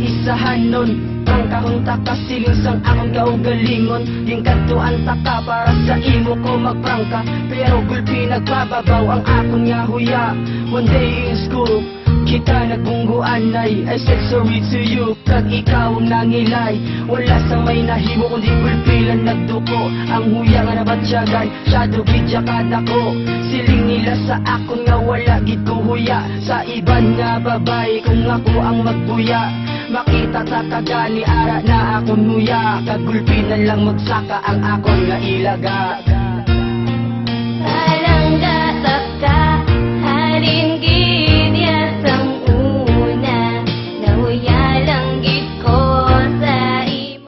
isahan nun. Ang kahunta kasiling sang akong kaugalingon. Yung katuan taka para sa imo ko magprangka. Pero gulpi nagpababaw ang akong yahuya. One day in school, kita nagbungguan ay I said sorry to you, kag ikaw ang nangilay. Wala sa may nahimo kundi gulpilan nagduko. Ang huya nga nabatsyagan, shadow bidya kadako. Siling nila sa akon nga wala gid ko huya. Sa iban nga babay kung ako ang magbuya. Makita ta kagani ara na akon huya. Kag gulpinan lang magsaka ang akon nga ilaga. Parang gasap ka, hari